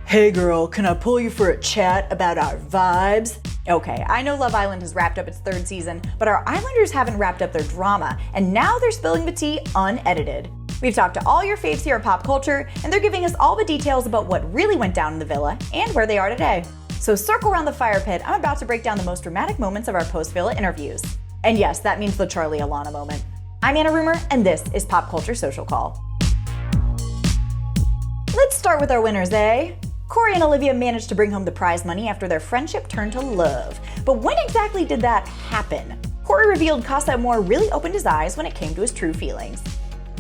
Hey girl, can I pull you for a chat about our vibes? Okay, I know Love Island has wrapped up its third season, but our Islanders haven't wrapped up their drama, and now they're spilling the tea unedited. We've talked to all your faves here at Pop Culture, and they're giving us all the details about what really went down in the villa and where they are today. So circle around the fire pit, I'm about to break down the most dramatic moments of our post-villa interviews. And yes, that means the Charlie Alana moment. I'm Anna Rumor, and this is Pop Culture Social Call. Let's start with our winners, eh? Korey and Olivia managed to bring home the prize money after their friendship turned to love. But when exactly did that happen? Korey revealed 𝐒𝐶𝐻 really opened his eyes when it came to his true feelings.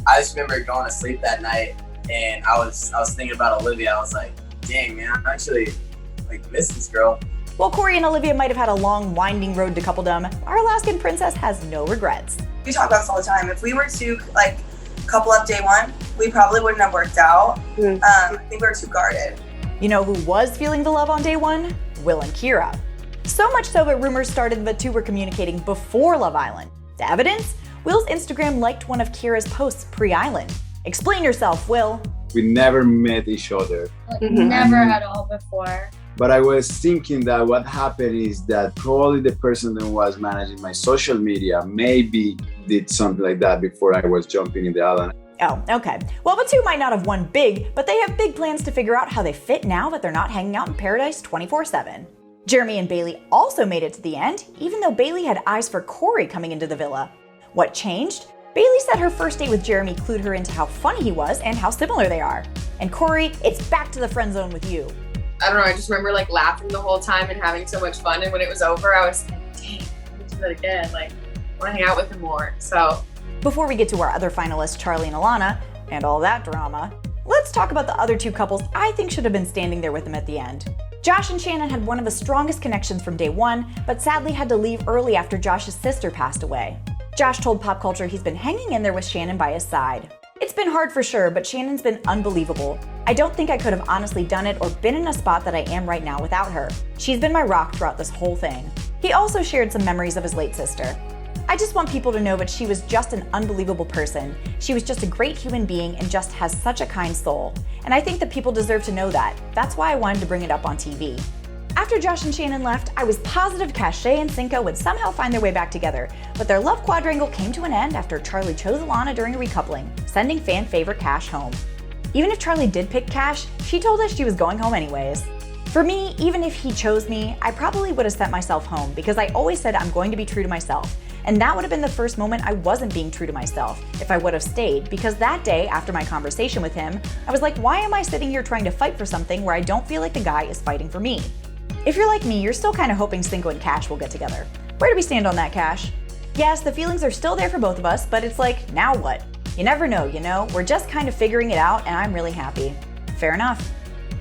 I just remember going to sleep that night and I was thinking about Olivia. I was like, dang man, I actually miss this girl. While Korey and Olivia might have had a long, winding road to coupledom, our Alaskan princess has no regrets. We talk about this all the time. If we were to couple up day one, we probably wouldn't have worked out. I think we were too guarded. You know who was feeling the love on day one? Will and Kyra. So much so that rumors started the two were communicating before Love Island. The evidence? Will's Instagram liked one of Kyra's posts pre-Island. Explain yourself, Will. We never met each other. Never at all before. But I was thinking that what happened is that probably the person that was managing my social media maybe did something like that before I was jumping in the island. Oh, okay. Well, the two might not have won big, but they have big plans to figure out how they fit now that they're not hanging out in paradise 24/7. Jeremy and Bayley also made it to the end, even though Bayley had eyes for Korey coming into the villa. What changed? Bayley said her first date with Jeremy clued her into how funny he was and how similar they are. And Korey, it's back to the friend zone with you. I don't know, I just remember laughing the whole time and having so much fun, and when it was over, I was like, dang, let's do that again. I want to hang out with him more, so. Before we get to our other finalists, Charlie and Alana, and all that drama, let's talk about the other two couples I think should have been standing there with them at the end. Josh and Shannon had one of the strongest connections from day one, but sadly had to leave early after Josh's sister passed away. Josh told Pop Culture he's been hanging in there with Shannon by his side. It's been hard for sure, but Shannon's been unbelievable. I don't think I could have honestly done it or been in a spot that I am right now without her. She's been my rock throughout this whole thing. He also shared some memories of his late sister. I just want people to know that she was just an unbelievable person. She was just a great human being and just has such a kind soul. And I think that people deserve to know that. That's why I wanted to bring it up on TV. After Josh and Shannon left, I was positive 𝐏𝐶𝐻 and 𝐒𝐶𝐻𝐿 would somehow find their way back together, but their love quadrangle came to an end after Charlie chose Alana during a recoupling, sending fan favorite 𝐾ASH home. Even if Charlie did pick 𝐾ASH, she told us she was going home anyways. For me, even if he chose me, I probably would have sent myself home because I always said I'm going to be true to myself. And that would have been the first moment I wasn't being true to myself if I would have stayed, because that day after my conversation with him, I was like, why am I sitting here trying to fight for something where I don't feel like the guy is fighting for me? If you're like me, you're still kind of hoping 𝐒𝐶𝐻𝐿 and 𝐾ASH will get together. Where do we stand on that, 𝐾ASH? Yes, the feelings are still there for both of us, but it's like, now what? You never know, you know? We're just kind of figuring it out, and I'm really happy. Fair enough.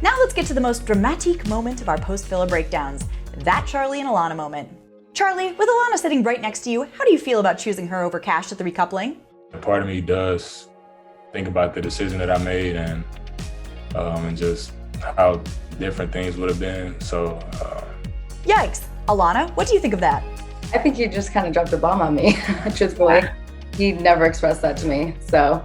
Now let's get to the most dramatic moment of our post-villa breakdowns, that Charlie and Alana moment. Charlie, with Alana sitting right next to you, how do you feel about choosing her over 𝐾ASH at the recoupling? A part of me does think about the decision that I made and just how different things would have been, so. Yikes. Alana, what do you think of that? I think you just kind of dropped a bomb on me, truthfully. He never expressed that to me, so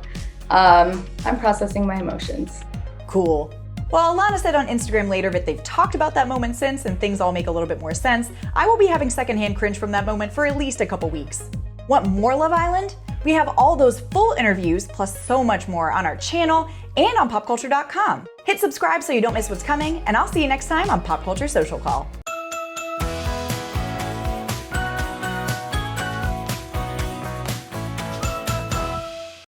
I'm processing my emotions. Cool. Well, Alana said on Instagram later that they've talked about that moment since and things all make a little bit more sense. I will be having secondhand cringe from that moment for at least a couple weeks. Want more Love Island? We have all those full interviews plus so much more on our channel and on PopCulture.com. Hit subscribe so you don't miss what's coming, and I'll see you next time on Pop Culture Social Call.